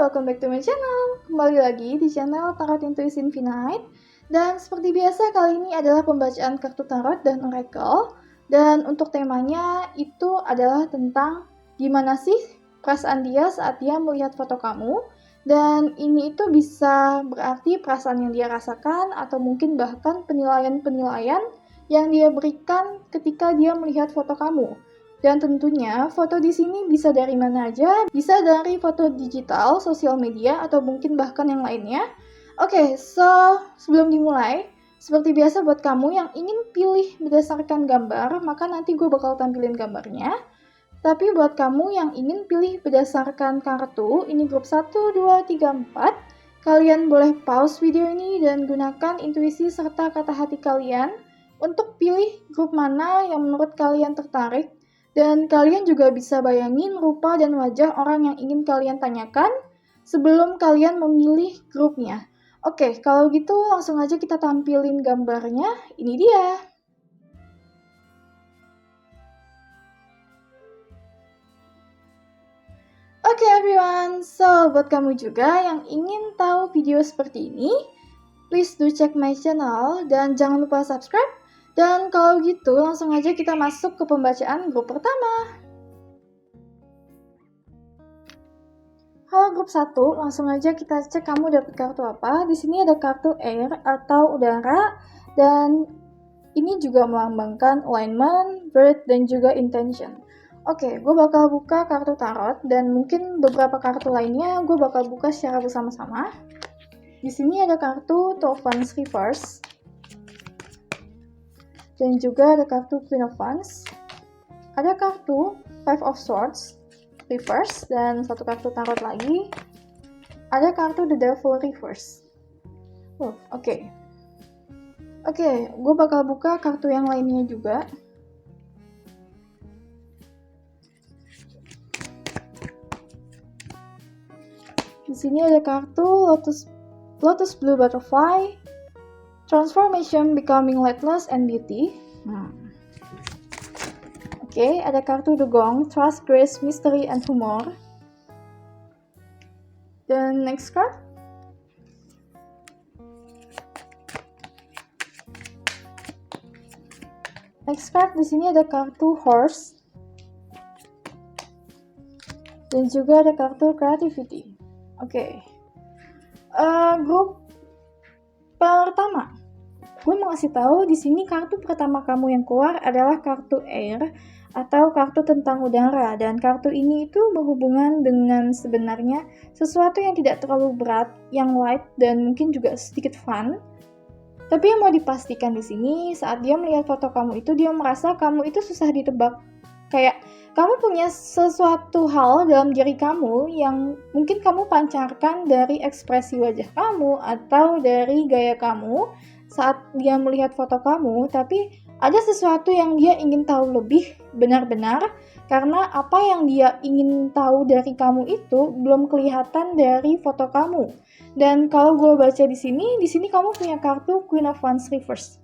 welcome back to my channel. Kembali lagi di channel Tarot Intuisi Infinite. Dan seperti biasa kali ini adalah pembacaan kartu tarot dan oracle. Dan untuk temanya itu adalah tentang gimana sih perasaan dia saat dia melihat foto kamu. Dan ini itu bisa berarti perasaan yang dia rasakan atau mungkin bahkan penilaian-penilaian yang dia berikan ketika dia melihat foto kamu. Dan tentunya foto di sini bisa dari mana aja, bisa dari foto digital, sosial media, atau mungkin bahkan yang lainnya. Oke, so sebelum dimulai, seperti biasa buat kamu yang ingin pilih berdasarkan gambar, maka nanti gue bakal tampilin gambarnya. Tapi buat kamu yang ingin pilih berdasarkan kartu, ini grup 1, 2, 3, 4, kalian boleh pause video ini dan gunakan intuisi serta kata hati kalian untuk pilih grup mana yang menurut kalian tertarik. Dan kalian juga bisa bayangin rupa dan wajah orang yang ingin kalian tanyakan sebelum kalian memilih grupnya. Oke, kalau gitu langsung aja kita tampilin gambarnya. Ini dia. Oke everyone, so buat kamu juga yang ingin tahu video seperti ini, please do check my channel dan jangan lupa subscribe. Dan kalau gitu langsung aja kita masuk ke pembacaan grup pertama. Halo grup 1, langsung aja kita cek kamu dapat kartu apa. Di sini ada kartu air atau udara dan ini juga melambangkan alignment, birth dan juga intention. Oke, gue bakal buka kartu tarot dan mungkin beberapa kartu lainnya gue bakal buka secara bersama-sama. Di sini ada kartu Two of Wands Reverse. Dan juga ada kartu Queen of Wands. Ada kartu Five of Swords Reverse dan satu kartu tarot lagi. Ada kartu The Devil Reverse. Oke, gue bakal buka kartu yang lainnya juga. Di sini ada kartu Lotus Blue Butterfly, Transformation, Becoming Lightless and Beauty. Oke, ada kartu The Gong, Trust, Grace, Mystery, and Humor. Dan next card. Next card di sini ada kartu Horse. Dan juga ada kartu Creativity. Oke. Grup pertama. Gue mau kasih tahu di sini kartu pertama kamu yang keluar adalah kartu air atau kartu tentang udara, dan kartu ini itu berhubungan dengan sebenarnya sesuatu yang tidak terlalu berat, yang light dan mungkin juga sedikit fun. Tapi yang mau dipastikan di sini saat dia melihat foto kamu itu dia merasa kamu itu susah ditebak. Kayak kamu punya sesuatu hal dalam diri kamu yang mungkin kamu pancarkan dari ekspresi wajah kamu atau dari gaya kamu saat dia melihat foto kamu, tapi ada sesuatu yang dia ingin tahu lebih benar-benar karena apa yang dia ingin tahu dari kamu itu belum kelihatan dari foto kamu. Dan kalau gue baca di sini kamu punya kartu Queen of Wands Reverse.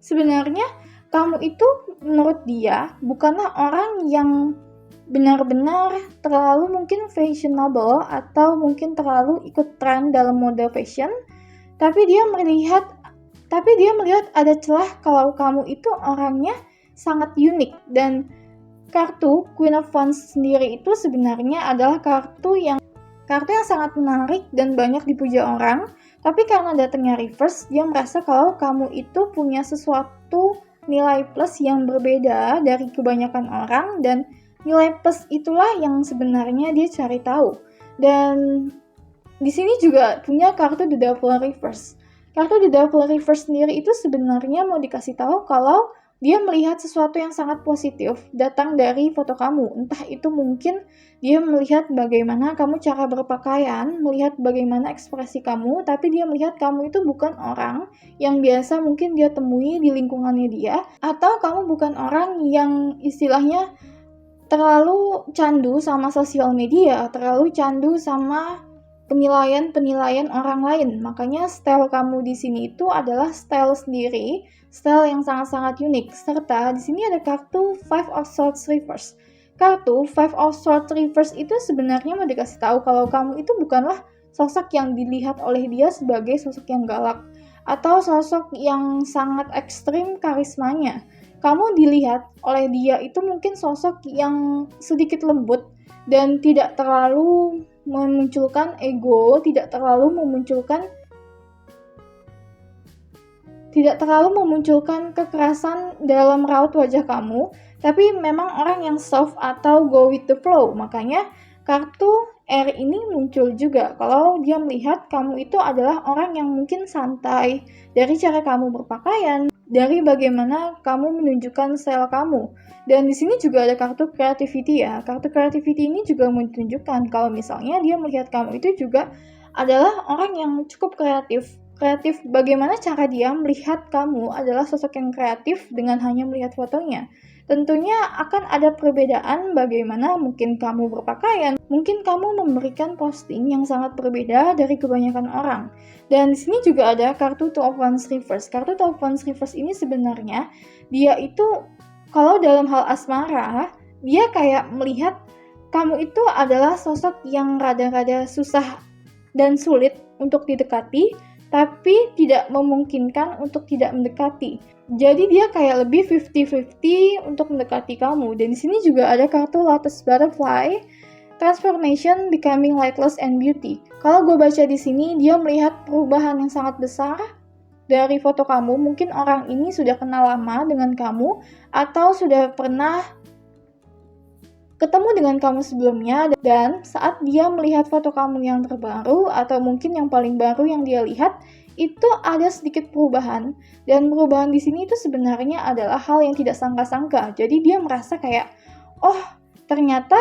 Sebenarnya kamu itu menurut dia bukanlah orang yang benar-benar terlalu mungkin fashionable atau mungkin terlalu ikut tren dalam mode fashion, tapi dia melihat ada celah kalau kamu itu orangnya sangat unik. Dan kartu Queen of Wands sendiri itu sebenarnya adalah kartu yang sangat menarik dan banyak dipuja orang. Tapi karena datangnya reverse, dia merasa kalau kamu itu punya sesuatu nilai plus yang berbeda dari kebanyakan orang, dan nilai plus itulah yang sebenarnya dia cari tahu. Dan di sini juga punya kartu The Devil Reverse. Kartu The Devil Reverse sendiri itu sebenarnya mau dikasih tahu kalau dia melihat sesuatu yang sangat positif datang dari foto kamu. Entah itu mungkin dia melihat bagaimana kamu cara berpakaian, melihat bagaimana ekspresi kamu, tapi dia melihat kamu itu bukan orang yang biasa mungkin dia temui di lingkungannya dia, atau kamu bukan orang yang istilahnya terlalu candu sama sosial media, terlalu candu sama penilaian orang lain. Makanya style kamu di sini itu adalah style sendiri, style yang sangat-sangat unik. Serta di sini ada kartu Five of Swords Reverse. kartu Five of Swords Reverse itu sebenarnya mau dikasih tahu kalau kamu itu bukanlah sosok yang dilihat oleh dia sebagai sosok yang galak atau sosok yang sangat ekstrim karismanya. Kamu dilihat oleh dia itu mungkin sosok yang sedikit lembut dan tidak terlalu memunculkan ego, tidak terlalu memunculkan kekerasan dalam raut wajah kamu, tapi memang orang yang soft atau go with the flow. Makanya kartu air ini muncul juga kalau dia melihat kamu itu adalah orang yang mungkin santai, dari cara kamu berpakaian, dari bagaimana kamu menunjukkan style kamu. Dan di sini juga ada kartu creativity ya. Kartu creativity ini juga menunjukkan kalau misalnya dia melihat kamu itu juga adalah orang yang cukup kreatif bagaimana cara dia melihat kamu adalah sosok yang kreatif dengan hanya melihat fotonya. Tentunya akan ada perbedaan bagaimana mungkin kamu berpakaian, mungkin kamu memberikan posting yang sangat berbeda dari kebanyakan orang. Dan di sini juga ada kartu Two of Wands Reverse. Kartu Two of Wands Reverse ini sebenarnya dia itu kalau dalam hal asmara, dia kayak melihat kamu itu adalah sosok yang rada-rada susah dan sulit untuk didekati, tapi tidak memungkinkan untuk tidak mendekati. Jadi dia kayak lebih 50-50 untuk mendekati kamu. Dan di sini juga ada kartu Lotus Butterfly, Transformation, Becoming Lightless and Beauty. Kalau gue baca di sini, dia melihat perubahan yang sangat besar dari foto kamu. Mungkin orang ini sudah kenal lama dengan kamu atau sudah pernah ketemu dengan kamu sebelumnya, dan saat dia melihat foto kamu yang terbaru atau mungkin yang paling baru yang dia lihat, itu ada sedikit perubahan. Dan perubahan di sini itu sebenarnya adalah hal yang tidak sangka-sangka. Jadi dia merasa kayak, oh ternyata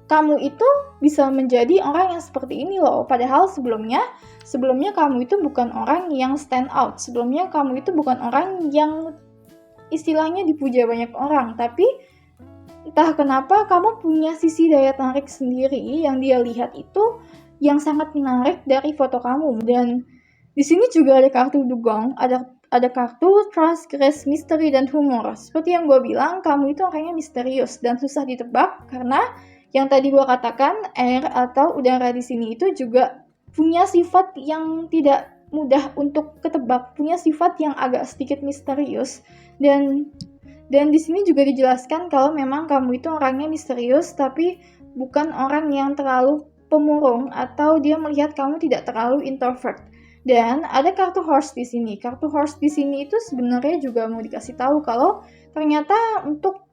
kamu itu bisa menjadi orang yang seperti ini loh. Padahal sebelumnya kamu itu bukan orang yang stand out. Sebelumnya kamu itu bukan orang yang istilahnya dipuja banyak orang, tapi entah kenapa kamu punya sisi daya tarik sendiri yang dia lihat itu yang sangat menarik dari foto kamu. Dan di sini juga ada kartu dugong, ada kartu trust, grace, mystery, dan humor. Seperti yang gue bilang, kamu itu orangnya misterius dan susah ditebak karena yang tadi gue katakan air atau udara di sini itu juga punya sifat yang tidak mudah untuk ketebak, punya sifat yang agak sedikit misterius. Dan di sini juga dijelaskan kalau memang kamu itu orangnya misterius, tapi bukan orang yang terlalu pemurung atau dia melihat kamu tidak terlalu introvert. Dan ada kartu horse di sini. Kartu horse di sini itu sebenarnya juga mau dikasih tahu kalau ternyata untuk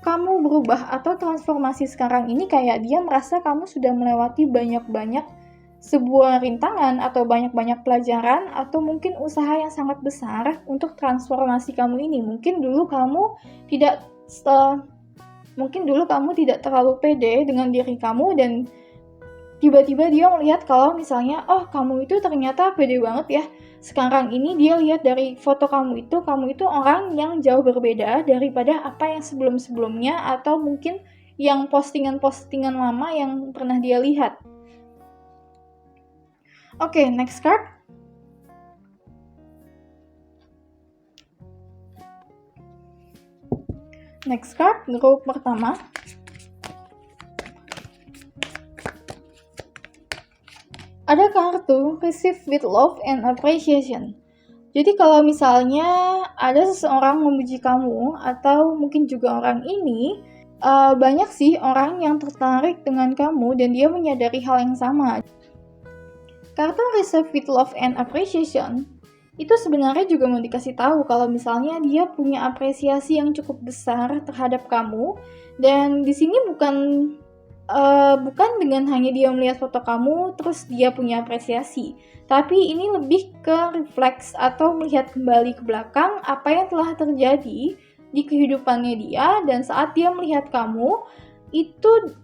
kamu berubah atau transformasi sekarang ini kayak dia merasa kamu sudah melewati banyak-banyak sebuah rintangan atau banyak-banyak pelajaran atau mungkin usaha yang sangat besar untuk transformasi kamu ini. Mungkin dulu kamu tidak terlalu pede dengan diri kamu dan tiba-tiba dia melihat kalau misalnya, oh kamu itu ternyata pede banget ya. Sekarang ini dia lihat dari foto kamu itu orang yang jauh berbeda daripada apa yang sebelum-sebelumnya atau mungkin yang postingan-postingan lama yang pernah dia lihat. Oke, next card. Next card, grup pertama. Ada kartu receive with love and appreciation. Jadi kalau misalnya ada seseorang memuji kamu atau mungkin juga orang ini, banyak sih orang yang tertarik dengan kamu dan dia menyadari hal yang sama. Kartu receive with love and appreciation itu sebenarnya juga mau dikasih tahu kalau misalnya dia punya apresiasi yang cukup besar terhadap kamu, dan di sini bukan dengan hanya dia melihat foto kamu terus dia punya apresiasi, tapi ini lebih ke refleks atau melihat kembali ke belakang apa yang telah terjadi di kehidupannya dia, dan saat dia melihat kamu itu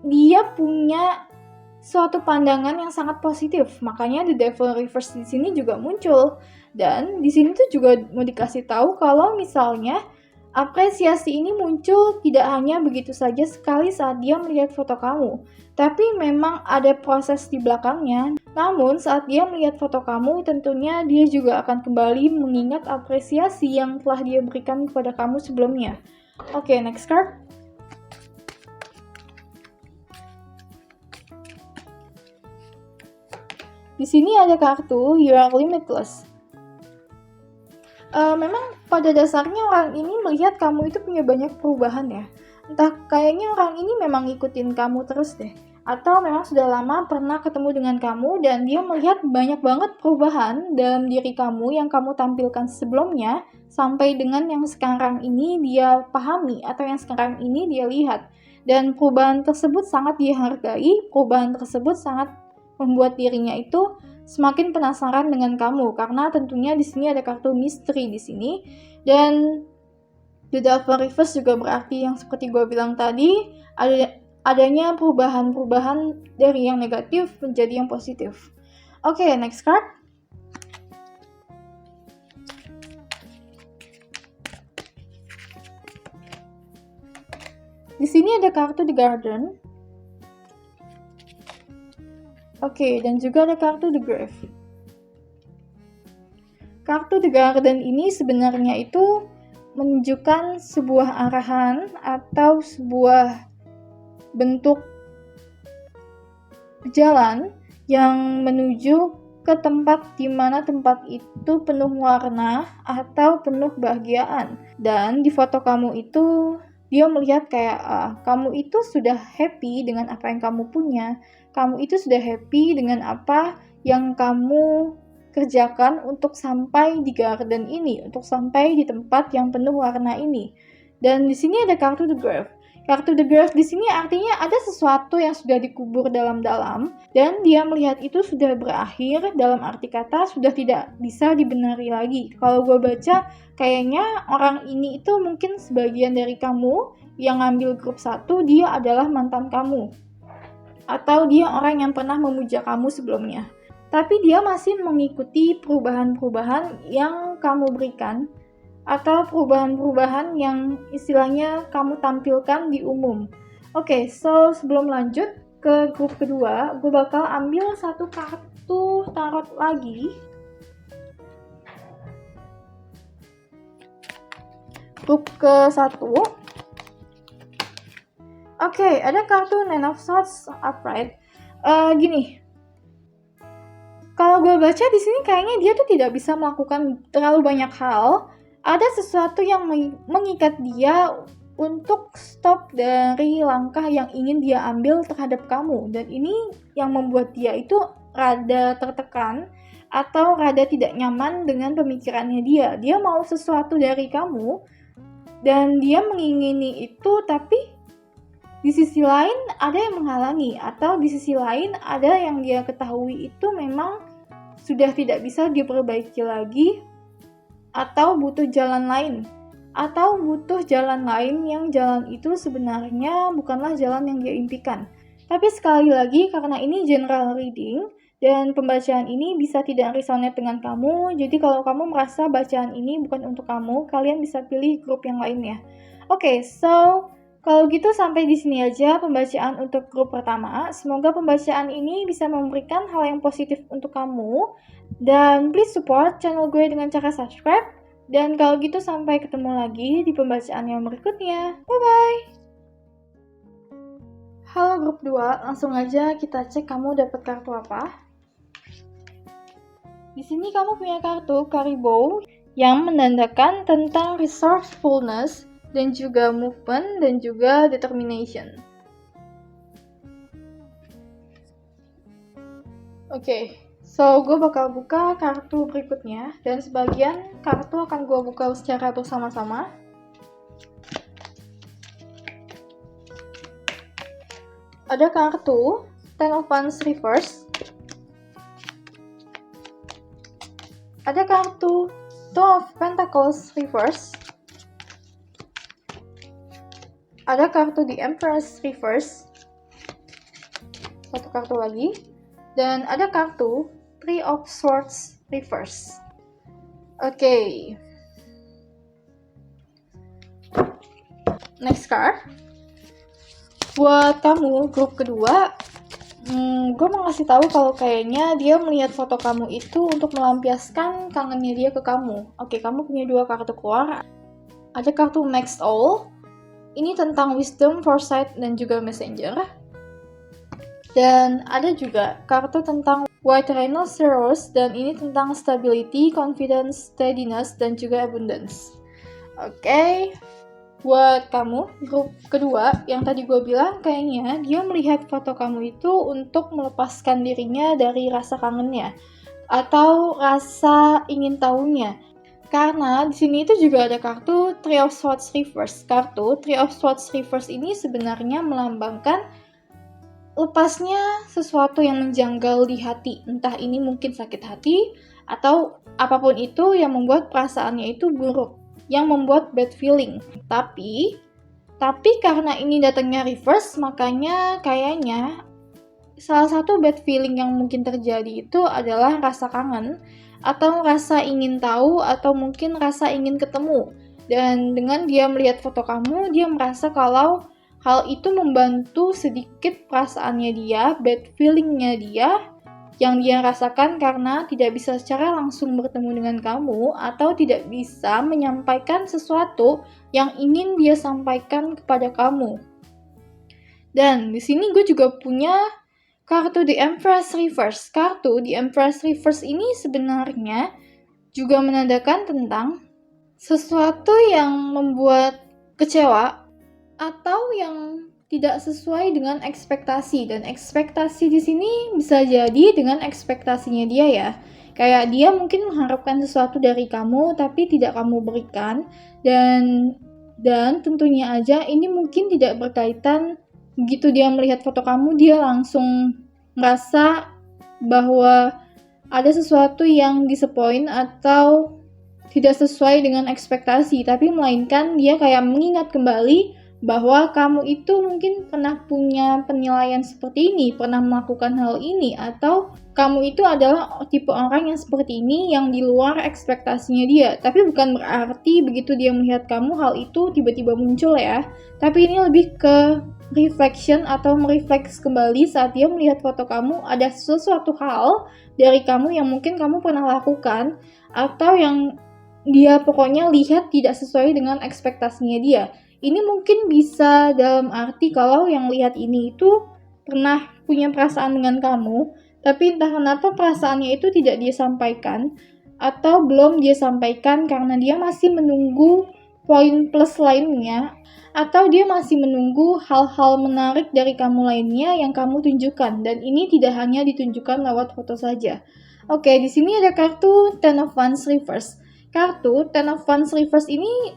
dia punya suatu pandangan yang sangat positif. Makanya The Devil Reverse di sini juga muncul. Dan di sini tuh juga mau dikasih tahu kalau misalnya apresiasi ini muncul tidak hanya begitu saja sekali saat dia melihat foto kamu, tapi memang ada proses di belakangnya. Namun saat dia melihat foto kamu, tentunya dia juga akan kembali mengingat apresiasi yang telah dia berikan kepada kamu sebelumnya. Oke, next card. Di sini ada kartu You Are Limitless. Memang pada dasarnya orang ini melihat kamu itu punya banyak perubahan ya. Entah kayaknya orang ini memang ngikutin kamu terus deh. Atau memang sudah lama pernah ketemu dengan kamu dan dia melihat banyak banget perubahan dalam diri kamu yang kamu tampilkan sebelumnya sampai dengan yang sekarang ini dia pahami atau yang sekarang ini dia lihat. Dan perubahan tersebut sangat dihargai, perubahan tersebut sangat membuat dirinya itu semakin penasaran dengan kamu karena tentunya di sini ada kartu misteri di sini dan The Devil Reverse juga berarti yang seperti gue bilang tadi adanya perubahan-perubahan dari yang negatif menjadi yang positif. Oke, next card. Di sini ada kartu The Garden. Oke, dan juga ada kartu The Grave. Kartu The Garden ini sebenarnya itu menunjukkan sebuah arahan atau sebuah bentuk jalan yang menuju ke tempat di mana tempat itu penuh warna atau penuh kebahagiaan. Dan di foto kamu itu dia melihat kayak kamu itu sudah happy dengan apa yang kamu punya. Kamu itu sudah happy dengan apa yang kamu kerjakan untuk sampai di garden ini, untuk sampai di tempat yang penuh warna ini. Dan di sini ada kartu The Grave. Kartu The Grave di sini artinya ada sesuatu yang sudah dikubur dalam-dalam dan dia melihat itu sudah berakhir, dalam arti kata sudah tidak bisa dibenari lagi. Kalau gue baca kayaknya orang ini itu mungkin sebagian dari kamu yang ngambil grup 1 dia adalah mantan kamu. Atau dia orang yang pernah memuja kamu sebelumnya. Tapi dia masih mengikuti perubahan-perubahan yang kamu berikan atau perubahan-perubahan yang istilahnya kamu tampilkan di umum. Oke, so sebelum lanjut ke grup kedua, gue bakal ambil satu kartu tarot lagi. Grup ke-1. Oke, ada kartu Nine of Swords upright. Gini. Kalau gue baca di sini kayaknya dia tuh tidak bisa melakukan terlalu banyak hal. Ada sesuatu yang mengikat dia untuk stop dari langkah yang ingin dia ambil terhadap kamu. Dan ini yang membuat dia itu rada tertekan atau rada tidak nyaman dengan pemikirannya dia. Dia mau sesuatu dari kamu dan dia mengingini itu, tapi di sisi lain ada yang menghalangi atau di sisi lain ada yang dia ketahui itu memang sudah tidak bisa diperbaiki lagi atau butuh jalan lain. Atau butuh jalan lain yang jalan itu sebenarnya bukanlah jalan yang dia impikan. Tapi sekali lagi karena ini general reading dan pembacaan ini bisa tidak resonate dengan kamu. Jadi kalau kamu merasa bacaan ini bukan untuk kamu, kalian bisa pilih grup yang lainnya. Oke, so kalau gitu sampai di sini aja pembacaan untuk grup pertama. Semoga pembacaan ini bisa memberikan hal yang positif untuk kamu. Dan please support channel gue dengan cara subscribe. Dan kalau gitu sampai ketemu lagi di pembacaan yang berikutnya. Bye-bye! Halo grup 2, langsung aja kita cek kamu dapat kartu apa. Di sini kamu punya kartu Caribou yang menandakan tentang resourcefulness dan juga movement dan juga determination. Oke, so gue bakal buka kartu berikutnya dan sebagian kartu akan gue buka secara bersama-sama. Ada kartu Ten of Wands Reverse. Ada kartu Two of Pentacles Reverse. Ada kartu The Empress Reverse. Satu kartu lagi. Dan ada kartu Three of Swords Reverse. Oke. Next card. Buat kamu grup kedua, gue mau ngasih tahu kalau kayaknya dia melihat foto kamu itu untuk melampiaskan kangennya dia ke kamu. Oke, kamu punya dua kartu keluar. Ada kartu Next All. Ini tentang wisdom, foresight, dan juga messenger. Dan ada juga kartu tentang White Rhinoceros, dan ini tentang stability, confidence, steadiness, dan juga abundance. Oke, buat kamu, grup kedua yang tadi gue bilang, kayaknya dia melihat foto kamu itu untuk melepaskan dirinya dari rasa kangennya atau rasa ingin tahunya. Karena di sini itu juga ada kartu Three of Swords Reverse. Kartu Three of Swords Reverse ini sebenarnya melambangkan lepasnya sesuatu yang menjanggal di hati. Entah ini mungkin sakit hati atau apapun itu yang membuat perasaannya itu buruk, yang membuat bad feeling. Tapi karena ini datangnya reverse, makanya kayaknya salah satu bad feeling yang mungkin terjadi itu adalah rasa kangen atau rasa ingin tahu atau mungkin rasa ingin ketemu. Dan dengan dia melihat foto kamu, dia merasa kalau hal itu membantu sedikit perasaannya dia, bad feelingnya dia, yang dia rasakan karena tidak bisa secara langsung bertemu dengan kamu atau tidak bisa menyampaikan sesuatu yang ingin dia sampaikan kepada kamu. Dan di sini gue juga punya kartu The Empress Reverse. Kartu The Empress Reverse ini sebenarnya juga menandakan tentang sesuatu yang membuat kecewa atau yang tidak sesuai dengan ekspektasi. Dan ekspektasi di sini bisa jadi dengan ekspektasinya dia ya. Kayak dia mungkin mengharapkan sesuatu dari kamu tapi tidak kamu berikan, dan tentunya aja ini mungkin tidak berkaitan. Begitu dia melihat foto kamu, dia langsung merasa bahwa ada sesuatu yang disappoint atau tidak sesuai dengan ekspektasi, tapi melainkan dia kayak mengingat kembali bahwa kamu itu mungkin pernah punya penilaian seperti ini, pernah melakukan hal ini, atau kamu itu adalah tipe orang yang seperti ini yang di luar ekspektasinya dia. Tapi bukan berarti begitu dia melihat kamu hal itu tiba-tiba muncul ya. Tapi ini lebih ke reflection atau merefleks kembali saat dia melihat foto kamu, ada sesuatu hal dari kamu yang mungkin kamu pernah lakukan atau yang dia pokoknya lihat tidak sesuai dengan ekspektasinya dia. Ini mungkin bisa dalam arti kalau yang lihat ini itu pernah punya perasaan dengan kamu, tapi entah kenapa perasaannya itu tidak dia sampaikan atau belum dia sampaikan karena dia masih menunggu poin plus lainnya, atau dia masih menunggu hal-hal menarik dari kamu lainnya yang kamu tunjukkan, dan ini tidak hanya ditunjukkan lewat foto saja. Oke, di sini ada kartu Ten of Wands Reverse. Kartu Ten of Wands Reverse ini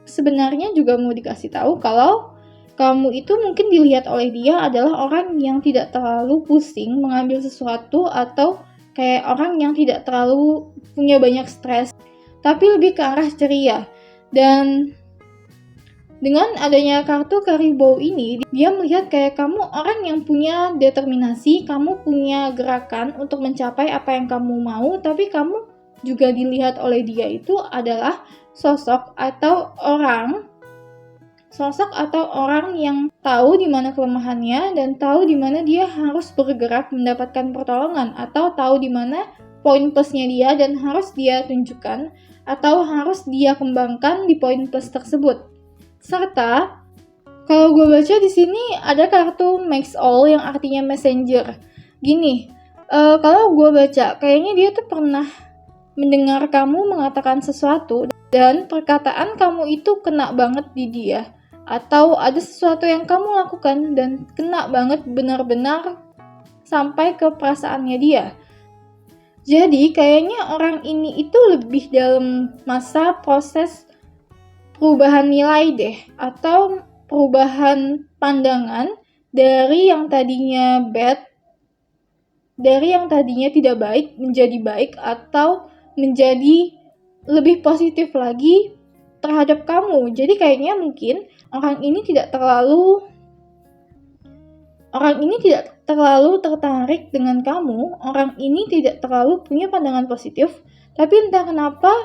sebenarnya juga mau dikasih tahu kalau kamu itu mungkin dilihat oleh dia adalah orang yang tidak terlalu pusing mengambil sesuatu atau kayak orang yang tidak terlalu punya banyak stres, tapi lebih ke arah ceria. Dan dengan adanya kartu Caribou ini, dia melihat kayak kamu orang yang punya determinasi, kamu punya gerakan untuk mencapai apa yang kamu mau, tapi kamu juga dilihat oleh dia itu adalah sosok atau orang yang tahu di mana kelemahannya dan tahu di mana dia harus bergerak mendapatkan pertolongan, atau tahu di mana poin plusnya dia dan harus dia tunjukkan atau harus dia kembangkan di poin plus tersebut. Serta kalau gue baca di sini ada kartu Max All yang artinya messenger. Gini, kalau gue baca kayaknya dia tuh pernah mendengar kamu mengatakan sesuatu dan perkataan kamu itu kena banget di dia, atau ada sesuatu yang kamu lakukan dan kena banget benar-benar sampai ke perasaannya dia. Jadi kayaknya orang ini itu lebih dalam masa proses perubahan nilai deh, atau perubahan pandangan dari yang tadinya bad, dari yang tadinya tidak baik menjadi baik, atau menjadi lebih positif lagi terhadap kamu. Jadi kayaknya mungkin orang ini tidak terlalu tertarik dengan kamu, orang ini tidak terlalu punya pandangan positif, tapi entah kenapa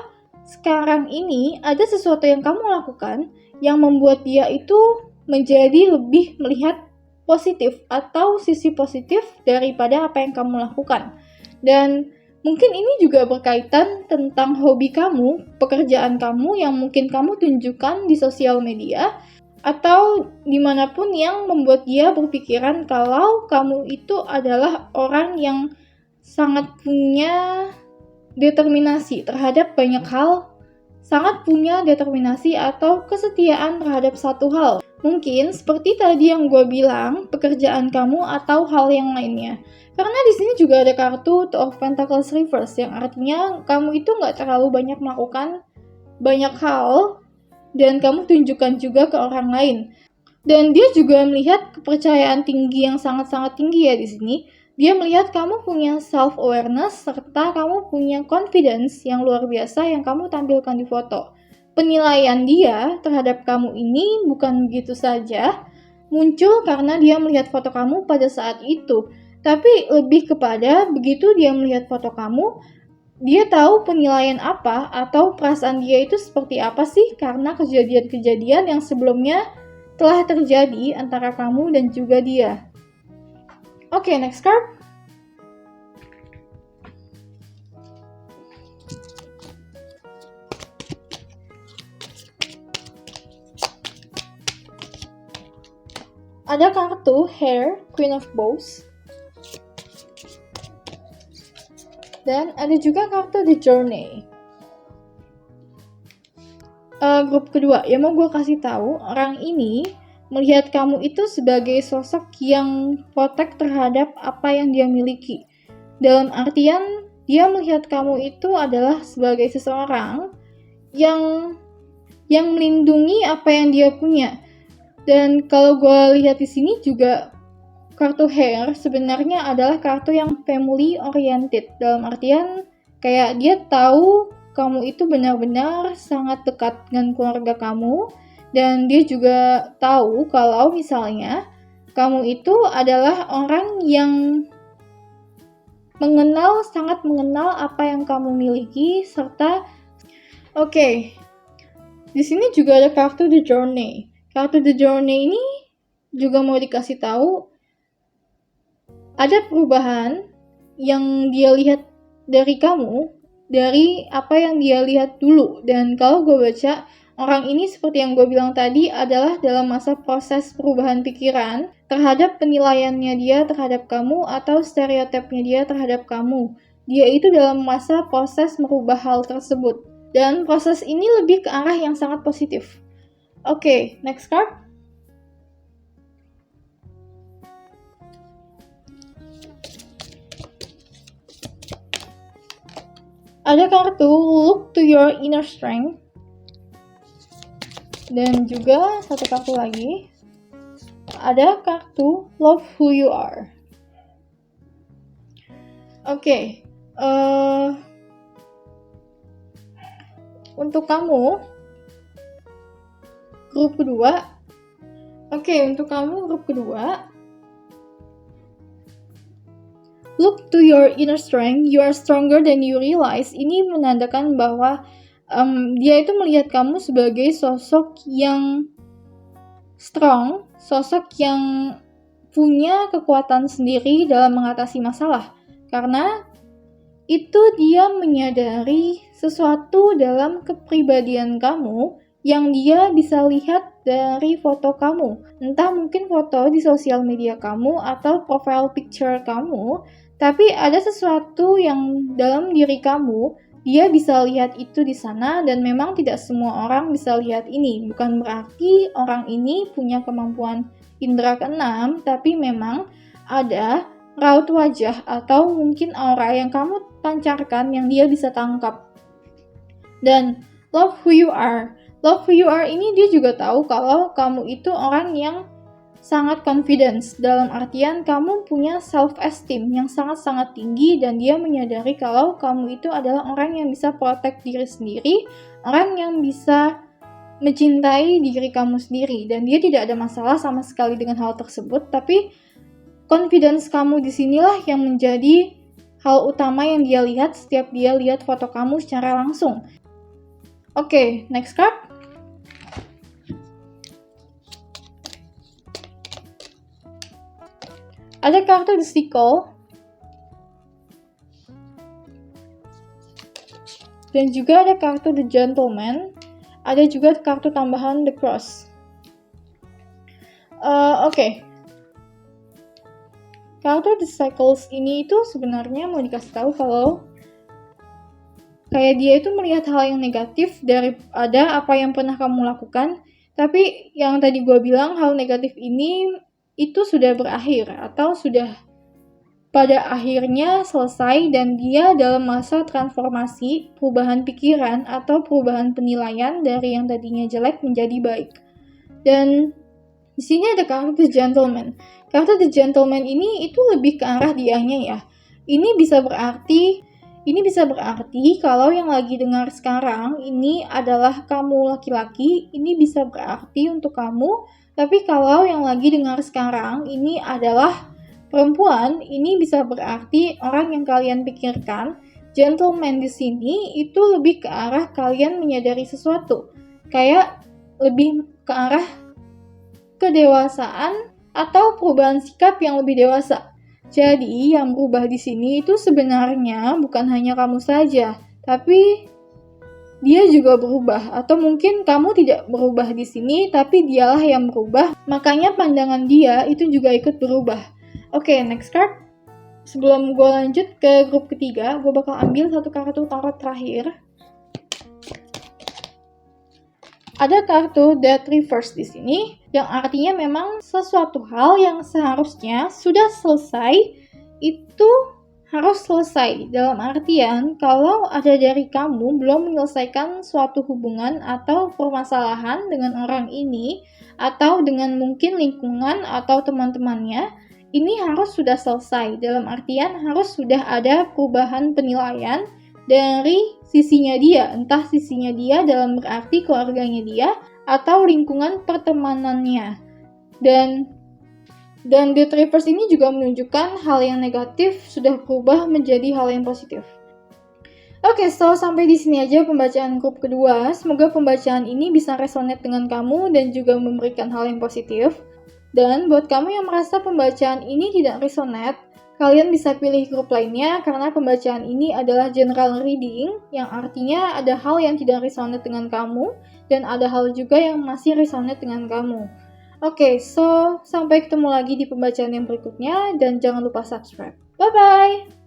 sekarang ini ada sesuatu yang kamu lakukan yang membuat dia itu menjadi lebih melihat positif atau sisi positif daripada apa yang kamu lakukan. Dan mungkin ini juga berkaitan tentang hobi kamu, pekerjaan kamu yang mungkin kamu tunjukkan di sosial media atau dimanapun yang membuat dia berpikiran kalau kamu itu adalah orang yang sangat punya determinasi terhadap banyak hal, sangat punya determinasi atau kesetiaan terhadap satu hal. Mungkin seperti tadi yang gue bilang, pekerjaan kamu atau hal yang lainnya. Karena di sini juga ada kartu Two of Pentacles Reverse, yang artinya kamu itu nggak terlalu banyak melakukan banyak hal, dan kamu tunjukkan juga ke orang lain. Dan dia juga melihat kepercayaan tinggi yang sangat-sangat tinggi ya di sini. Dia melihat kamu punya self-awareness serta kamu punya confidence yang luar biasa yang kamu tampilkan di foto. Penilaian dia terhadap kamu ini bukan begitu saja muncul karena dia melihat foto kamu pada saat itu, tapi lebih kepada begitu dia melihat foto kamu, dia tahu penilaian apa atau perasaan dia itu seperti apa sih karena kejadian-kejadian yang sebelumnya telah terjadi antara kamu dan juga dia. Oke, next card. Ada kartu Hair, Queen of Bows. Dan ada juga kartu The Journey. Grup kedua, yang mau gue kasih tahu, orang ini melihat kamu itu sebagai sosok yang protect terhadap apa yang dia miliki. Dalam artian, dia melihat kamu itu adalah sebagai seseorang yang melindungi apa yang dia punya. Dan kalau gue lihat di sini juga kartu Hair sebenarnya adalah kartu yang family oriented. Dalam artian kayak dia tahu kamu itu benar-benar sangat dekat dengan keluarga kamu, dan dia juga tahu kalau misalnya kamu itu adalah orang yang sangat mengenal apa yang kamu miliki serta di sini juga ada kartu The Journey. Kartu The Journey ini juga mau dikasih tahu ada perubahan yang dia lihat dari kamu, dari apa yang dia lihat dulu. Dan kalau gue baca, orang ini seperti yang gue bilang tadi adalah dalam masa proses perubahan pikiran terhadap penilaiannya dia terhadap kamu atau stereotipnya dia terhadap kamu. Dia itu dalam masa proses merubah hal tersebut. Dan proses ini lebih ke arah yang sangat positif. Oke, next card. Ada kartu Look to Your Inner Strength. Dan juga satu kartu lagi. Ada kartu Love Who You Are. Untuk kamu grup kedua. Untuk kamu grup kedua. Look to your inner strength, you are stronger than you realize. Ini menandakan bahwa dia itu melihat kamu sebagai sosok yang strong, sosok yang punya kekuatan sendiri dalam mengatasi masalah. Karena itu dia menyadari sesuatu dalam kepribadian kamu yang dia bisa lihat dari foto kamu. Entah mungkin foto di sosial media kamu atau profile picture kamu, tapi ada sesuatu yang dalam diri kamu, dia bisa lihat itu di sana, dan memang tidak semua orang bisa lihat ini. Bukan berarti orang ini punya kemampuan indera keenam, tapi memang ada raut wajah atau mungkin aura yang kamu pancarkan yang dia bisa tangkap. Dan love who you are. Love who you are ini dia juga tahu kalau kamu itu orang yang sangat confidence, dalam artian kamu punya self-esteem yang sangat-sangat tinggi, dan dia menyadari kalau kamu itu adalah orang yang bisa protect diri sendiri, orang yang bisa mencintai diri kamu sendiri, dan dia tidak ada masalah sama sekali dengan hal tersebut. Tapi confidence kamu di sinilah yang menjadi hal utama yang dia lihat setiap dia lihat foto kamu secara langsung. Next card. Ada kartu The Sickle. Dan juga ada kartu The Gentleman. Ada juga kartu tambahan The Cross. Kartu The Cycles ini itu sebenarnya mau dikasih tahu kalau kayak dia itu melihat hal yang negatif daripada apa yang pernah kamu lakukan. Tapi yang tadi gue bilang, hal negatif ini itu sudah berakhir atau sudah pada akhirnya selesai, dan dia dalam masa transformasi, perubahan pikiran atau perubahan penilaian dari yang tadinya jelek menjadi baik. Dan di sini ada kartu The Gentleman. Kartu The Gentleman ini itu lebih ke arah dianya ya. Ini bisa berarti kalau yang lagi dengar sekarang ini adalah kamu laki-laki, ini bisa berarti untuk kamu. Tapi kalau yang lagi dengar sekarang ini adalah perempuan, ini bisa berarti orang yang kalian pikirkan. Gentleman di sini itu lebih ke arah kalian menyadari sesuatu. Kayak lebih ke arah kedewasaan atau perubahan sikap yang lebih dewasa. Jadi yang berubah di sini itu sebenarnya bukan hanya kamu saja, tapi dia juga berubah. Atau mungkin kamu tidak berubah di sini, tapi dialah yang berubah. Makanya pandangan dia itu juga ikut berubah. Oke, next card. Sebelum gue lanjut ke grup ketiga, gue bakal ambil satu kartu tarot terakhir. Ada kartu Death Reverse di sini, yang artinya memang sesuatu hal yang seharusnya sudah selesai, itu harus selesai. Dalam artian, kalau ada dari kamu belum menyelesaikan suatu hubungan atau permasalahan dengan orang ini, atau dengan mungkin lingkungan atau teman-temannya, ini harus sudah selesai. Dalam artian harus sudah ada perubahan penilaian dari sisinya dia, entah sisinya dia dalam berarti keluarganya dia atau lingkungan pertemanannya. Dan Death Reverse ini juga menunjukkan hal yang negatif sudah berubah menjadi hal yang positif. Oke, so sampai di sini aja pembacaan grup kedua. Semoga pembacaan ini bisa resonate dengan kamu dan juga memberikan hal yang positif. Dan buat kamu yang merasa pembacaan ini tidak resonate, kalian bisa pilih grup lainnya karena pembacaan ini adalah general reading, yang artinya ada hal yang tidak resonate dengan kamu dan ada hal juga yang masih resonate dengan kamu. Oke, so sampai ketemu lagi di pembacaan yang berikutnya dan jangan lupa subscribe. Bye-bye!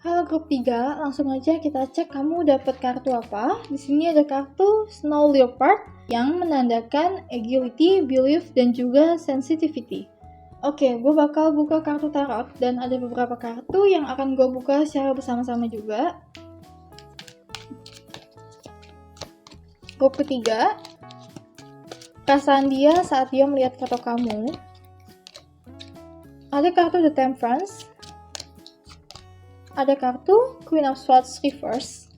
Halo grup 3, langsung aja kita cek kamu dapat kartu apa. Di sini ada kartu Snow Leopard yang menandakan agility, belief, dan juga sensitivity. Oke, gue bakal buka kartu tarot dan ada beberapa kartu yang akan gue buka secara bersama-sama juga. Grup ketiga, perasaan dia saat dia melihat foto kamu. Ada kartu The Temperance. Ada kartu Queen of Swords Reverse.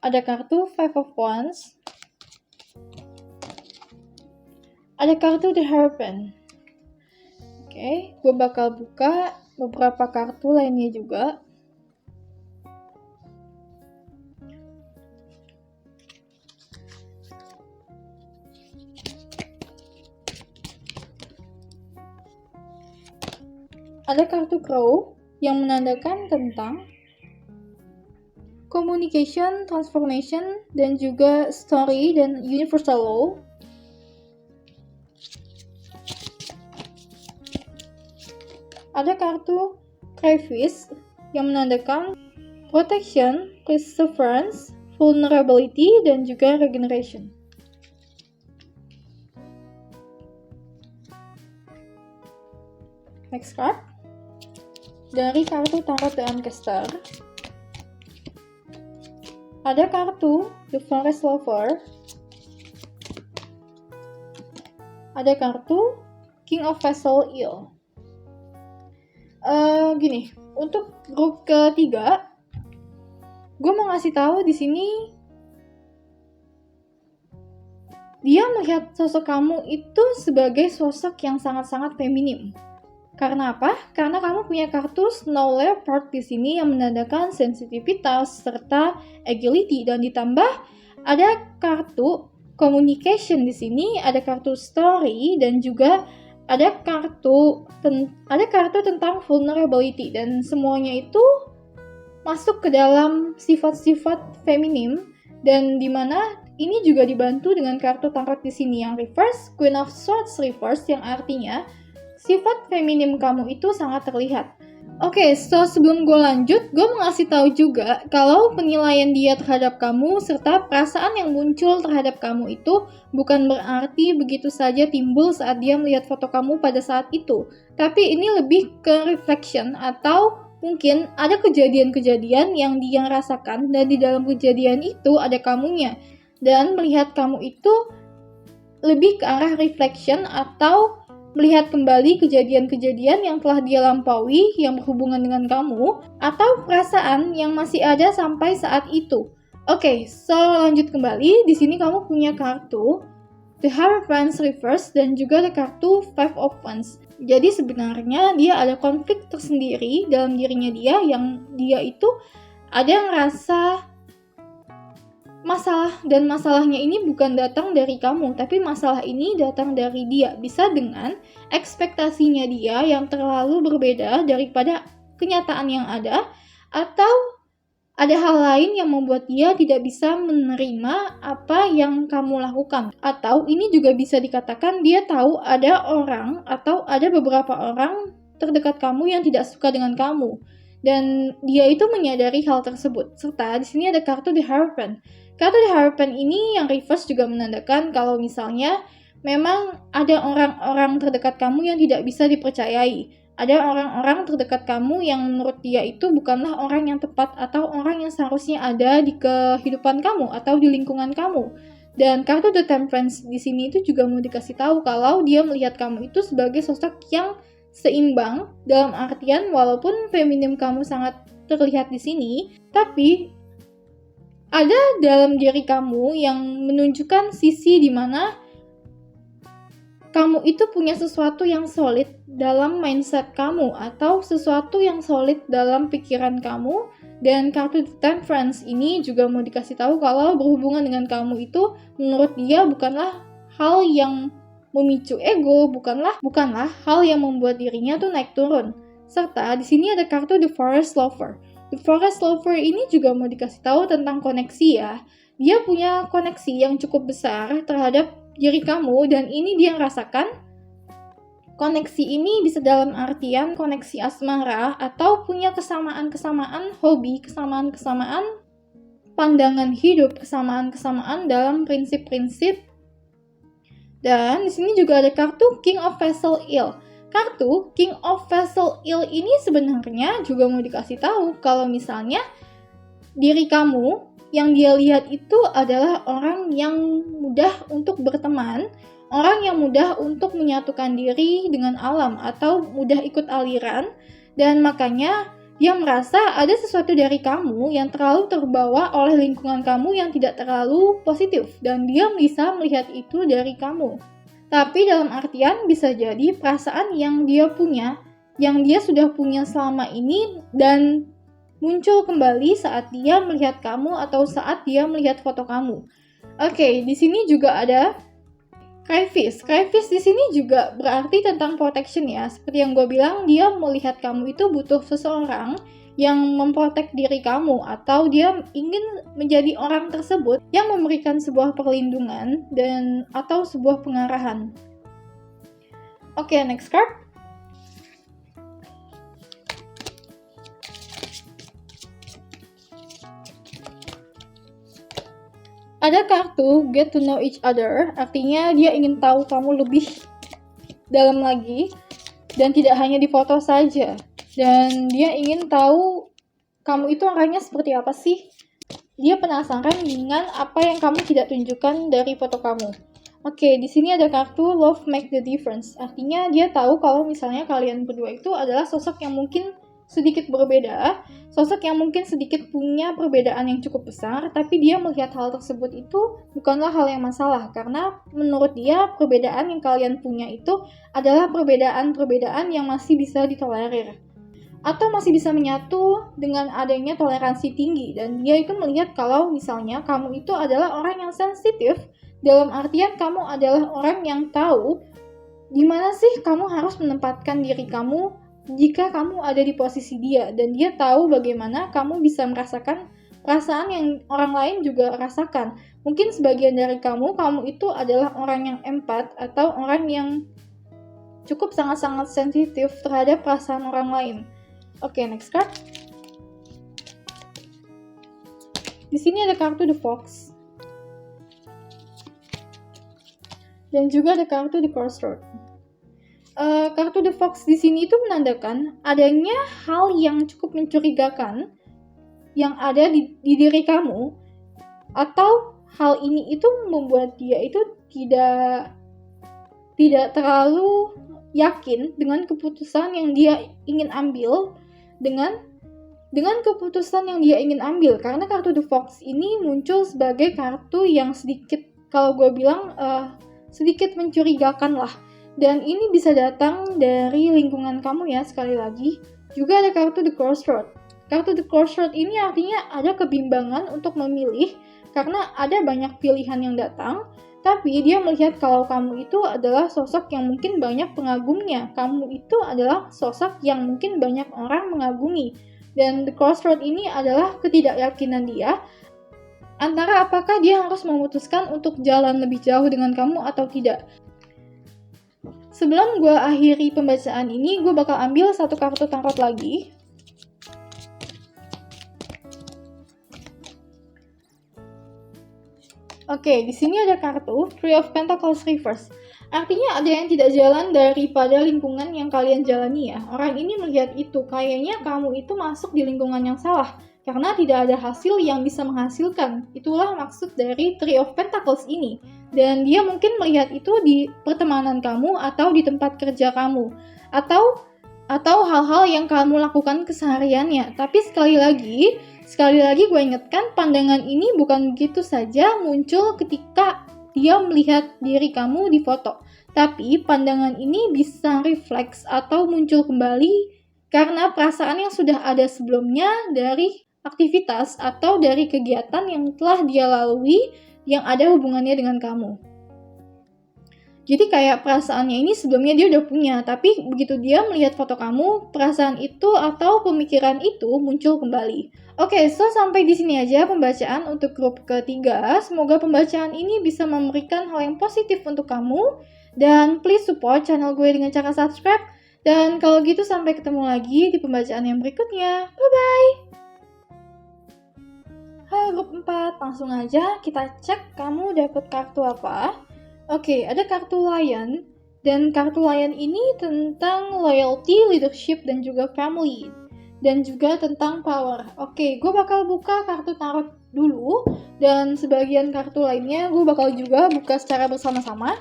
Ada kartu Five of Wands. Ada kartu The Hierophant. Oke, gue bakal buka beberapa kartu lainnya juga. Ada kartu Crow yang menandakan tentang communication, transformation, dan juga story dan universal law. Ada kartu Crayfish yang menandakan protection, perseverance, vulnerability, dan juga regeneration. Next card. Dari kartu tarot The Ancestor, ada kartu The Forest Lover, ada kartu King of Vessel Eel. Gini, untuk grup ketiga, gue mau ngasih tahu di sini dia melihat sosok kamu itu sebagai sosok yang sangat-sangat feminim. Karena apa? Karena kamu punya kartu Snow Leopard di sini yang menandakan sensitivitas serta agility, dan ditambah ada kartu communication di sini, ada kartu story, dan juga ada kartu tentang vulnerability, dan semuanya itu masuk ke dalam sifat-sifat feminim, dan dimana ini juga dibantu dengan kartu tarot di sini yang reverse, Queen of Swords reverse, yang artinya sifat feminim kamu itu sangat terlihat. Oke, so sebelum gue lanjut, gue mau ngasih tahu juga kalau penilaian dia terhadap kamu serta perasaan yang muncul terhadap kamu itu bukan berarti begitu saja timbul saat dia melihat foto kamu pada saat itu. Tapi ini lebih ke reflection atau mungkin ada kejadian-kejadian yang dia rasakan dan di dalam kejadian itu ada kamunya. Dan melihat kamu itu lebih ke arah reflection atau melihat kembali kejadian-kejadian yang telah dia lampaui yang berhubungan dengan kamu atau perasaan yang masih ada sampai saat itu. Oke, so lanjut kembali. Di sini kamu punya kartu The Hierophant reverse dan juga ada kartu Five of Wands. Jadi sebenarnya dia ada konflik tersendiri dalam dirinya dia yang dia itu ada ngerasa masalah, dan masalahnya ini bukan datang dari kamu, tapi masalah ini datang dari dia. Bisa dengan ekspektasinya dia yang terlalu berbeda daripada kenyataan yang ada, atau ada hal lain yang membuat dia tidak bisa menerima apa yang kamu lakukan. Atau ini juga bisa dikatakan dia tahu ada orang atau ada beberapa orang terdekat kamu yang tidak suka dengan kamu. Dan dia itu menyadari hal tersebut. Serta di sini ada kartu The Hierophant. Kartu The Hierophant ini yang reverse juga menandakan kalau misalnya memang ada orang-orang terdekat kamu yang tidak bisa dipercayai. Ada orang-orang terdekat kamu yang menurut dia itu bukanlah orang yang tepat atau orang yang seharusnya ada di kehidupan kamu atau di lingkungan kamu. Dan kartu The Temperance di sini itu juga mau dikasih tahu kalau dia melihat kamu itu sebagai sosok yang seimbang, dalam artian walaupun feminim kamu sangat terlihat di sini, tapi ada dalam diri kamu yang menunjukkan sisi di mana kamu itu punya sesuatu yang solid dalam mindset kamu atau sesuatu yang solid dalam pikiran kamu. Dan kartu The Temperance ini juga mau dikasih tahu kalau berhubungan dengan kamu itu menurut dia bukanlah hal yang memicu ego, bukanlah hal yang membuat dirinya tuh naik turun. Serta di sini ada kartu The Forest Lover. The Forest Lover ini juga mau dikasih tahu tentang koneksi ya. Dia punya koneksi yang cukup besar terhadap diri kamu dan ini dia rasakan. Koneksi ini bisa dalam artian koneksi asmara atau punya kesamaan-kesamaan hobi, kesamaan-kesamaan pandangan hidup, kesamaan-kesamaan dalam prinsip-prinsip. Dan di sini juga ada kartu King of Vessel Ill. Kartu King of Vessel Ill ini sebenarnya juga mau dikasih tahu kalau misalnya diri kamu yang dia lihat itu adalah orang yang mudah untuk berteman, orang yang mudah untuk menyatukan diri dengan alam atau mudah ikut aliran, dan makanya dia merasa ada sesuatu dari kamu yang terlalu terbawa oleh lingkungan kamu yang tidak terlalu positif dan dia bisa melihat itu dari kamu. Tapi dalam artian bisa jadi perasaan yang dia punya, yang dia sudah punya selama ini dan muncul kembali saat dia melihat kamu atau saat dia melihat foto kamu. Oke, di sini juga ada Crayfish. Crayfish di sini juga berarti tentang protection ya. Seperti yang gue bilang, dia melihat kamu itu butuh seseorang yang memprotek diri kamu atau dia ingin menjadi orang tersebut yang memberikan sebuah perlindungan dan atau sebuah pengarahan. Oke, next card. Ada kartu Get to Know Each Other, artinya dia ingin tahu kamu lebih dalam lagi dan tidak hanya di foto saja. Dan dia ingin tahu kamu itu orangnya seperti apa sih. Dia penasaran dengan apa yang kamu tidak tunjukkan dari foto kamu. Oke, di sini ada kartu Love Make the Difference, artinya dia tahu kalau misalnya kalian berdua itu adalah sosok yang mungkin sedikit berbeda, sosok yang mungkin sedikit punya perbedaan yang cukup besar, tapi dia melihat hal tersebut itu bukanlah hal yang masalah, karena menurut dia perbedaan yang kalian punya itu adalah perbedaan-perbedaan yang masih bisa ditolerir, atau masih bisa menyatu dengan adanya toleransi tinggi, dan dia itu melihat kalau misalnya kamu itu adalah orang yang sensitif, dalam artian kamu adalah orang yang tahu di mana sih kamu harus menempatkan diri kamu jika kamu ada di posisi dia, dan dia tahu bagaimana kamu bisa merasakan perasaan yang orang lain juga rasakan. Mungkin sebagian dari kamu itu adalah orang yang empat atau orang yang cukup sangat-sangat sensitif terhadap perasaan orang lain. Oke, next card. Di sini ada kartu The Fox. Dan juga ada kartu The Crossroad. Kartu The Fox di sini itu menandakan adanya hal yang cukup mencurigakan yang ada di diri kamu, atau hal ini itu membuat dia itu tidak terlalu yakin dengan keputusan yang dia ingin ambil, dengan keputusan yang dia ingin ambil. Karena kartu The Fox ini muncul sebagai kartu yang sedikit, kalau gue bilang sedikit mencurigakan lah. Dan ini bisa datang dari lingkungan kamu ya, sekali lagi. Juga ada kartu The Crossroad. Kartu The Crossroad ini artinya ada kebimbangan untuk memilih, karena ada banyak pilihan yang datang, tapi dia melihat kalau kamu itu adalah sosok yang mungkin banyak pengagumnya. Kamu itu adalah sosok yang mungkin banyak orang mengagumi. Dan The Crossroad ini adalah ketidakyakinan dia, antara apakah dia harus memutuskan untuk jalan lebih jauh dengan kamu atau tidak. Sebelum gue akhiri pembacaan ini, gue bakal ambil satu kartu tarot lagi. Oke, di sini ada kartu Three of Pentacles Reverse. Artinya ada yang tidak jalan daripada lingkungan yang kalian jalani ya. Orang ini melihat itu, kayaknya kamu itu masuk di lingkungan yang salah, karena tidak ada hasil yang bisa menghasilkan. Itulah maksud dari Three of Pentacles ini. Dan dia mungkin melihat itu di pertemanan kamu atau di tempat kerja kamu, atau hal-hal yang kamu lakukan kesehariannya. Tapi sekali lagi gue ingatkan, pandangan ini bukan begitu saja muncul ketika dia melihat diri kamu di foto. Tapi pandangan ini bisa refleks atau muncul kembali karena perasaan yang sudah ada sebelumnya dari aktivitas atau dari kegiatan yang telah dia lalui yang ada hubungannya dengan kamu. Jadi kayak perasaannya ini sebelumnya dia udah punya, tapi begitu dia melihat foto kamu, perasaan itu atau pemikiran itu muncul kembali. Oke, so sampai di sini aja pembacaan untuk grup ketiga. Semoga pembacaan ini bisa memberikan hal yang positif untuk kamu. Dan please support channel gue dengan cara subscribe. Dan kalau gitu sampai ketemu lagi di pembacaan yang berikutnya. Bye-bye! Hai grup 4, langsung aja kita cek kamu dapat kartu apa. Oke, ada kartu Lion, dan kartu Lion ini tentang loyalty, leadership, dan juga family, dan juga tentang power. Oke, gue bakal buka kartu tarot dulu, dan sebagian kartu lainnya gue bakal juga buka secara bersama-sama.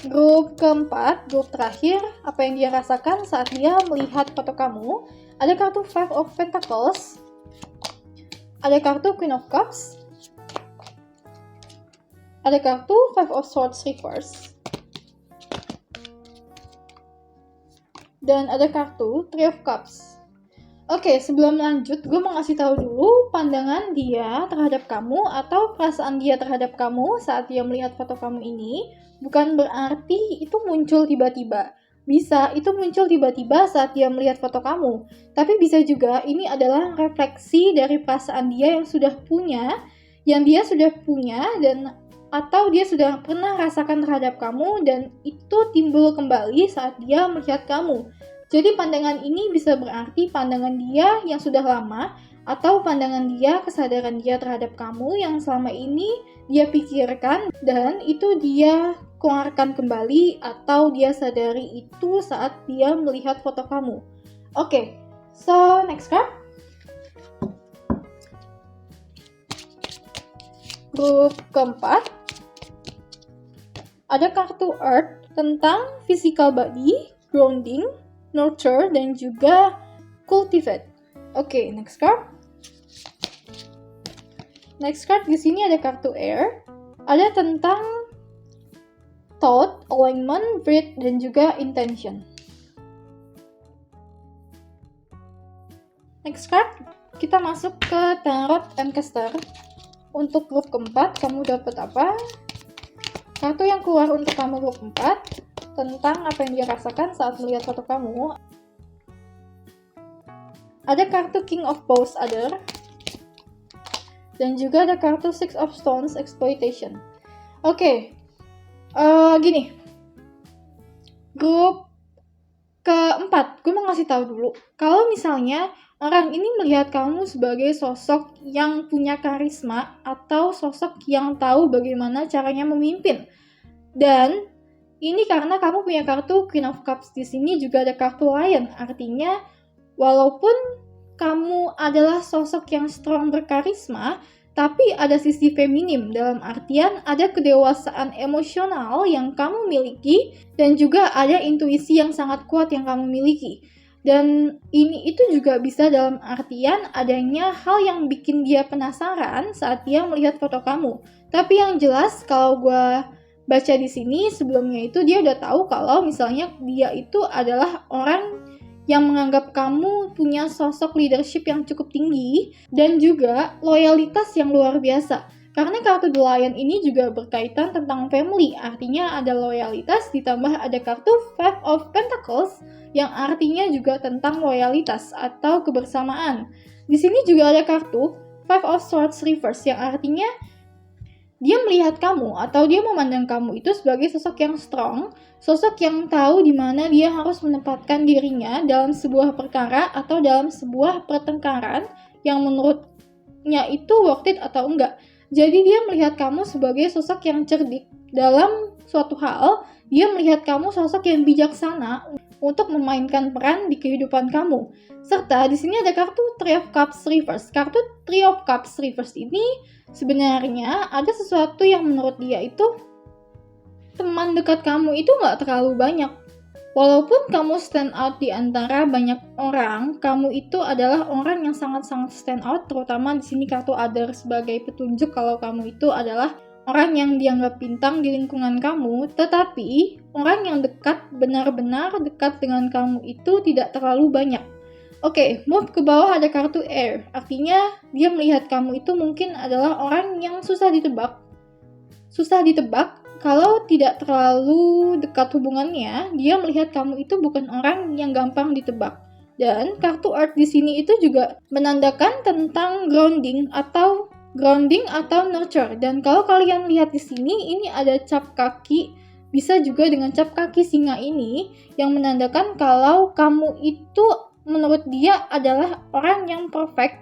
Grup keempat, grup terakhir, apa yang dia rasakan saat dia melihat foto kamu. Ada kartu Five of Pentacles, ada kartu Queen of Cups, ada kartu Five of Swords Reverse, dan ada kartu Three of Cups. Oke, sebelum lanjut, gue mau ngasih tahu dulu pandangan dia terhadap kamu atau perasaan dia terhadap kamu saat dia melihat foto kamu ini. Bukan berarti itu muncul tiba-tiba. Bisa itu muncul tiba-tiba saat dia melihat foto kamu. Tapi bisa juga ini adalah refleksi dari perasaan dia yang dia sudah punya dan atau dia sudah pernah rasakan terhadap kamu, dan itu timbul kembali saat dia melihat kamu. Jadi pandangan ini bisa berarti pandangan dia yang sudah lama, atau pandangan dia, kesadaran dia terhadap kamu yang selama ini dia pikirkan dan itu dia keluarkan kembali atau dia sadari itu saat dia melihat foto kamu. Oke, so next card. Grup keempat. Ada kartu Earth tentang physical body, grounding, nurture, dan juga cultivate. Oke, next card. Next card di sini ada kartu Air. Ada tentang thought, alignment, breath, dan juga intention. Next card, kita masuk ke Tarot Encaster. Untuk grup keempat, kamu dapat apa? Kartu yang keluar untuk kamu grup 4 tentang apa yang dia rasakan saat melihat foto kamu. Ada kartu King of Paws Other. Dan juga ada kartu Six of Stones, exploitation. Oke, gini. Grup keempat, gue mau ngasih tahu dulu. Kalau misalnya orang ini melihat kamu sebagai sosok yang punya karisma atau sosok yang tahu bagaimana caranya memimpin. Dan ini karena kamu punya kartu Queen of Cups, di sini juga ada kartu Lion. Artinya walaupun kamu adalah sosok yang strong berkarisma, tapi ada sisi feminim, dalam artian ada kedewasaan emosional yang kamu miliki dan juga ada intuisi yang sangat kuat yang kamu miliki. Dan ini itu juga bisa dalam artian adanya hal yang bikin dia penasaran saat dia melihat foto kamu. Tapi yang jelas kalau gue baca di sini sebelumnya itu dia udah tahu kalau misalnya dia itu adalah orang yang menganggap kamu punya sosok leadership yang cukup tinggi dan juga loyalitas yang luar biasa. Karena kartu The Lion ini juga berkaitan tentang family, artinya ada loyalitas ditambah ada kartu Five of Pentacles yang artinya juga tentang loyalitas atau kebersamaan. Di sini juga ada kartu Five of Swords Reverse yang artinya dia melihat kamu atau dia memandang kamu itu sebagai sosok yang strong, sosok yang tahu di mana dia harus menempatkan dirinya dalam sebuah perkara atau dalam sebuah pertengkaran yang menurutnya itu worth it atau enggak. Jadi dia melihat kamu sebagai sosok yang cerdik dalam suatu hal, dia melihat kamu sosok yang bijaksana untuk memainkan peran di kehidupan kamu. Serta di sini ada kartu Three of Cups Reverse. Kartu Three of Cups Reverse ini sebenarnya ada sesuatu yang menurut dia itu teman dekat kamu itu nggak terlalu banyak. Walaupun kamu stand out di antara banyak orang, kamu itu adalah orang yang sangat-sangat stand out, terutama di sini kartu Other sebagai petunjuk kalau kamu itu adalah orang yang dianggap bintang di lingkungan kamu, tetapi orang yang dekat, benar-benar dekat dengan kamu itu tidak terlalu banyak. Oke, move ke bawah ada kartu Air, artinya dia melihat kamu itu mungkin adalah orang yang susah ditebak. Kalau tidak terlalu dekat hubungannya, dia melihat kamu itu bukan orang yang gampang ditebak. Dan kartu Earth di sini itu juga menandakan tentang grounding atau nurture. Dan kalau kalian lihat di sini, ini ada cap kaki, bisa juga dengan cap kaki singa ini yang menandakan kalau kamu itu menurut dia adalah orang yang perfect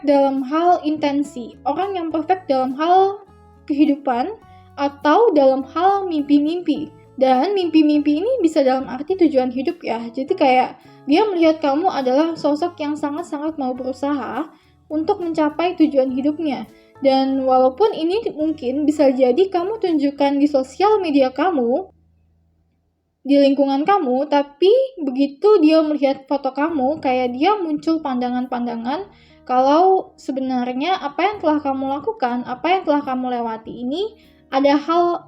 dalam hal intensi, orang yang perfect dalam hal kehidupan atau dalam hal mimpi-mimpi. Dan mimpi-mimpi ini bisa dalam arti tujuan hidup ya. Jadi kayak dia melihat kamu adalah sosok yang sangat-sangat mau berusaha untuk mencapai tujuan hidupnya. Dan walaupun ini mungkin bisa jadi kamu tunjukkan di sosial media kamu, di lingkungan kamu, tapi begitu dia melihat foto kamu, kayak dia muncul pandangan-pandangan kalau sebenarnya apa yang telah kamu lakukan, apa yang telah kamu lewati ini ada hal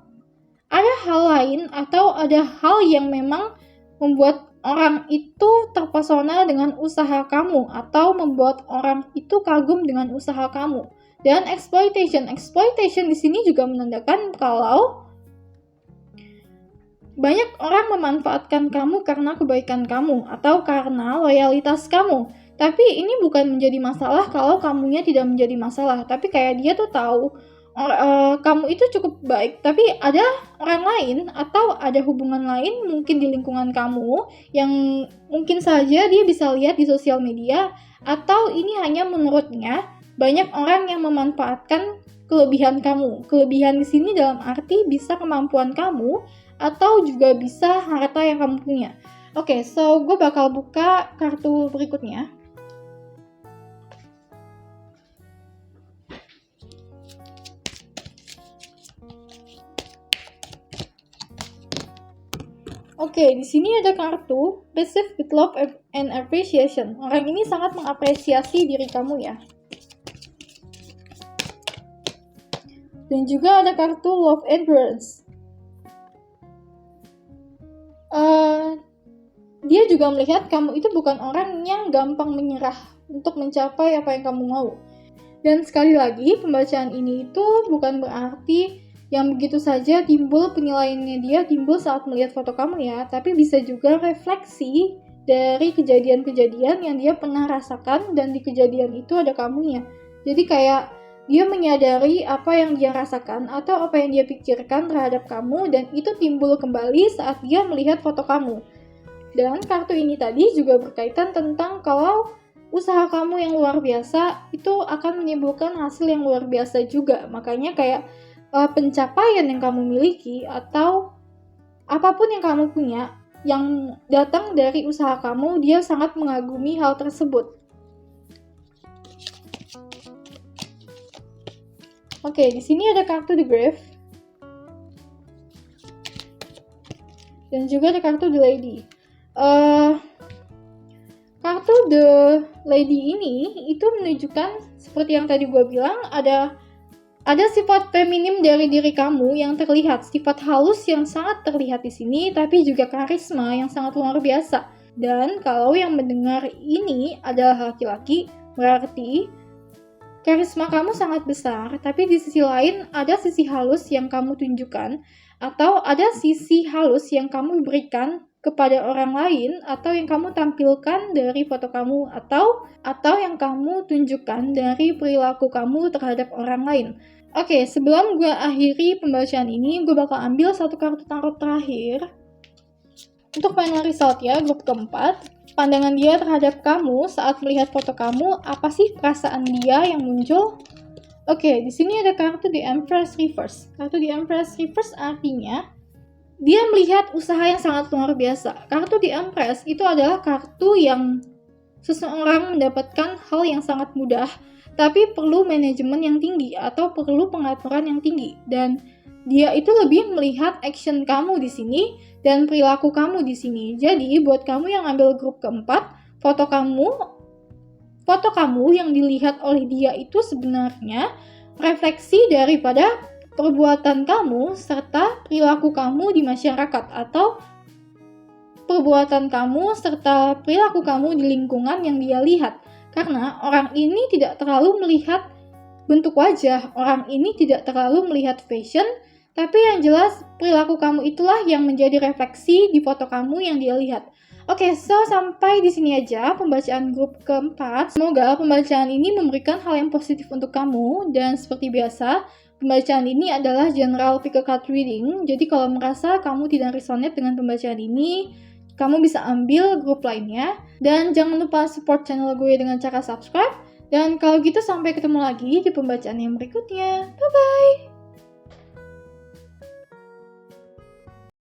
lain atau ada hal yang memang membuat orang itu terpesona dengan usaha kamu atau membuat orang itu kagum dengan usaha kamu. Dan exploitation di sini juga menandakan kalau banyak orang memanfaatkan kamu karena kebaikan kamu atau karena loyalitas kamu. Tapi ini bukan menjadi masalah kalau kamunya tidak menjadi masalah. Tapi kayak dia tuh tahu kamu itu cukup baik, tapi ada orang lain atau ada hubungan lain mungkin di lingkungan kamu yang mungkin saja dia bisa lihat di sosial media, atau ini hanya menurutnya banyak orang yang memanfaatkan kelebihan kamu. Kelebihan di sini dalam arti bisa kemampuan kamu atau juga bisa harta yang kamu punya. Oke, so gue bakal buka kartu berikutnya. Oke, di sini ada kartu Receive with Love and Appreciation. Orang ini sangat mengapresiasi diri kamu ya. Dan juga ada kartu Love Endurance. Dia juga melihat kamu itu bukan orang yang gampang menyerah untuk mencapai apa yang kamu mau. Dan sekali lagi, pembacaan ini itu bukan berarti yang begitu saja timbul penilaiannya dia timbul saat melihat foto kamu ya, tapi bisa juga refleksi dari kejadian-kejadian yang dia pernah rasakan dan di kejadian itu ada kamunya. Jadi kayak dia menyadari apa yang dia rasakan atau apa yang dia pikirkan terhadap kamu, dan itu timbul kembali saat dia melihat foto kamu. Dan kartu ini tadi juga berkaitan tentang kalau usaha kamu yang luar biasa itu akan menimbulkan hasil yang luar biasa juga. Makanya kayak pencapaian yang kamu miliki atau apapun yang kamu punya yang datang dari usaha kamu, dia sangat mengagumi hal tersebut. Oke, di sini ada kartu The Grave. Dan juga ada kartu The Lady. Kartu The Lady ini itu menunjukkan seperti yang tadi gue bilang, ada sifat feminim dari diri kamu yang terlihat, sifat halus yang sangat terlihat di sini, tapi juga karisma yang sangat luar biasa. Dan kalau yang mendengar ini adalah laki-laki, berarti karisma kamu sangat besar, tapi di sisi lain ada sisi halus yang kamu tunjukkan, atau ada sisi halus yang kamu berikan kepada orang lain, atau yang kamu tampilkan dari foto kamu, atau yang kamu tunjukkan dari perilaku kamu terhadap orang lain. Oke, sebelum gue akhiri pembacaan ini, gue bakal ambil satu kartu tarot terakhir untuk final result ya, grup keempat. Pandangan dia terhadap kamu saat melihat foto kamu, apa sih perasaan dia yang muncul? Oke, di sini ada kartu The Empress Reverse. Kartu The Empress Reverse artinya dia melihat usaha yang sangat luar biasa. Kartu The Empress itu adalah kartu yang seseorang mendapatkan hal yang sangat mudah, tapi perlu manajemen yang tinggi atau perlu pengaturan yang tinggi. Dan dia itu lebih melihat action kamu di sini dan perilaku kamu di sini. Jadi buat kamu yang ambil grup keempat, foto kamu yang dilihat oleh dia itu sebenarnya refleksi daripada perbuatan kamu serta perilaku kamu di masyarakat, atau perbuatan kamu serta perilaku kamu di lingkungan yang dia lihat. Karena orang ini tidak terlalu melihat bentuk wajah, orang ini tidak terlalu melihat fashion, tapi yang jelas perilaku kamu itulah yang menjadi refleksi di foto kamu yang dia lihat. Oke, so sampai di sini aja pembacaan grup keempat. Semoga pembacaan ini memberikan hal yang positif untuk kamu, dan seperti biasa, pembacaan ini adalah general pick a card reading. Jadi kalau merasa kamu tidak resonate dengan pembacaan ini, kamu bisa ambil grup lainnya. Dan jangan lupa support channel gue dengan cara subscribe. Dan kalau gitu sampai ketemu lagi di pembacaan yang berikutnya. Bye-bye!